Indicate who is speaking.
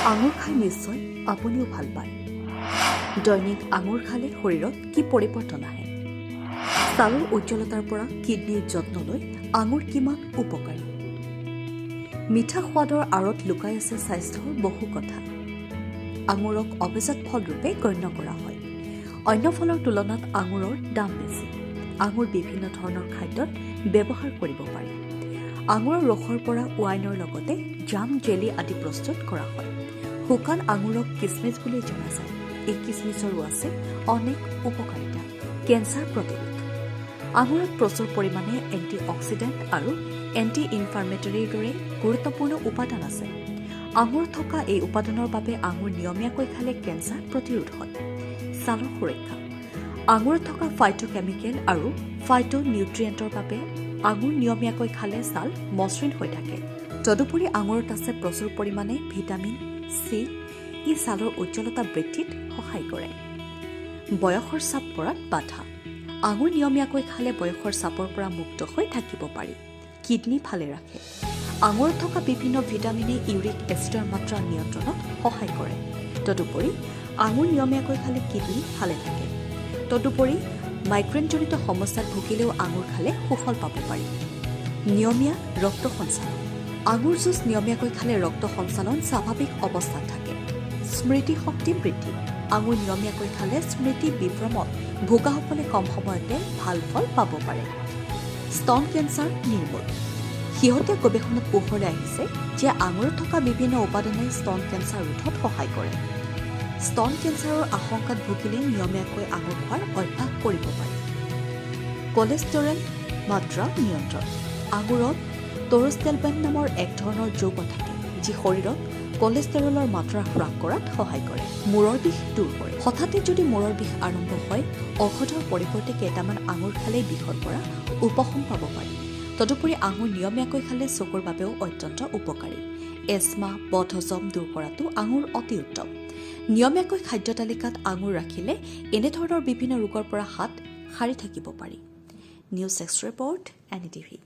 Speaker 1: আঙুৰ খাই নিশ্চয় আপুনিও ভাল পায়। দৈনিক আঙুৰ খালে শৰীৰত কি পৰিৱৰ্তন আহে? ছালৰ উজ্জ্বলতাৰ পৰা কিডনীৰ যত্নলৈ আঙুৰ কিমান উপকাৰী? মিঠা সোৱাদৰ আঁৰত লুকাই আছে স্বাস্থ্যৰ বহু কথা। আঙুৰক অভিজাত ফলৰূপে গণ্য কৰা হয়। অন্য ফলৰ তুলনাত আঙুৰৰ দাম বেছি। আঙুৰ বিভিন্ন ধৰণৰ খাদ্যত ব্যৱহাৰ কৰিব পাৰি। আঙুৰৰ ৰসৰ পৰা ৱাইনৰ লগতে জাম, জেলি আদি প্ৰস্তুত কৰা হয়। শুকান আঙুৰক কিচমিচ বুলি জনা যায়। এই কিচমিচৰো আছে অনেক উপকাৰিতা। কেঞ্চাৰ প্ৰতিৰোধ। আঙুৰত প্ৰচুৰ পৰিমাণে এণ্টি অক্সিডেণ্ট আৰু এণ্টি ইনফ্লামেটৰীৰ দৰে গুৰুত্বপূৰ্ণ উপাদান আছে। আঙুৰত থকা এই উপাদানৰ বাবে আঙুৰ নিয়মীয়াকৈ খালে কেঞ্চাৰ প্ৰতিৰোধ হয়। ছালৰ সুৰক্ষা। আঙুৰত থকা ফাইটোকেমিকেল আৰু ফাইটো নিউট্ৰিয়েণ্টৰ বাবে আঙুৰ নিয়মীয়াকৈ খালে ছাল মসৃণ হৈ থাকে। তদুপৰি আঙুৰত আছে প্ৰচুৰ পৰিমাণে ভিটামিন চি। ই ছালৰ উজ্জ্বলতা বৃদ্ধিত সহায় কৰে। বয়সৰ চাপ পৰাত বাধা। আঙুৰ নিয়মীয়াকৈ খালে বয়সৰ চাপৰ পৰা মুক্ত হৈ থাকিব পাৰি। কিডনী ভালে ৰাখে। আঙুৰত থকা বিভিন্ন ভিটামিনে ইউৰিক এচিডৰ মাত্ৰা নিয়ন্ত্ৰণত সহায় কৰে। তদুপৰি আঙুৰ নিয়মীয়াকৈ খালে কিডনী ভালে থাকে। তদুপৰি মাইগ্ৰেনজনিত সমস্যাত ভুগিলেও আঙুৰ খালে সুফল পাব পাৰি। নিয়মীয়া ৰক্ত সঞ্চালন। আঙুৰ জুচ নিয়মীয়াকৈ খালে ৰক্ত সঞ্চালন স্বাভাৱিক অৱস্থাত থাকে। স্মৃতি শক্তি বৃদ্ধি। আঙুৰ নিয়মীয়াকৈ খালে স্মৃতি বিভ্ৰমত ভোগাসকলে কম সময়তে ভাল ফল পাব পাৰে। স্তন কেঞ্চাৰ নিৰ্মূল। শেহতীয়া গৱেষণাত পোহৰলৈ আহিছে যে আঙুৰত থকা বিভিন্ন উপাদানে স্তন কেঞ্চাৰ ৰোধত সহায় কৰে। স্তন কেঞ্চাৰৰ আশংকাত ভুগিলে নিয়মীয়াকৈ আঙুৰ খোৱাৰ অভ্যাস কৰিব পাৰি। কলেষ্টৰেল মাত্ৰা নিয়ন্ত্ৰণ। আঙুৰত টৰষ্টেলবেন নামৰ এক ধৰণৰ যৌগ থাকে যি শৰীৰত কলেষ্টৰেলৰ মাত্ৰা হ্ৰাস কৰাত সহায় কৰে। মূৰৰ বিষ দূৰ কৰে। হঠাতে যদি মূৰৰ বিষ আৰম্ভ হয়, ঔষধৰ পৰিৱৰ্তে কেইটামান আঙুৰ খালেই বিষৰ পৰা উপশম পাব পাৰি। তদুপৰি আঙুৰ নিয়মীয়াকৈ খালে চকুৰ বাবেও অত্যন্ত উপকাৰী। এজমা, বদহজম দূৰ কৰাটো আঙুৰ অতি উত্তম। নিয়মীয়াকৈ খাদ্য তালিকাত আঙুৰ ৰাখিলে এনেধৰণৰ বিভিন্ন ৰোগৰ পৰা হাত সাৰি থাকিব পাৰি। News desk report, NDTV।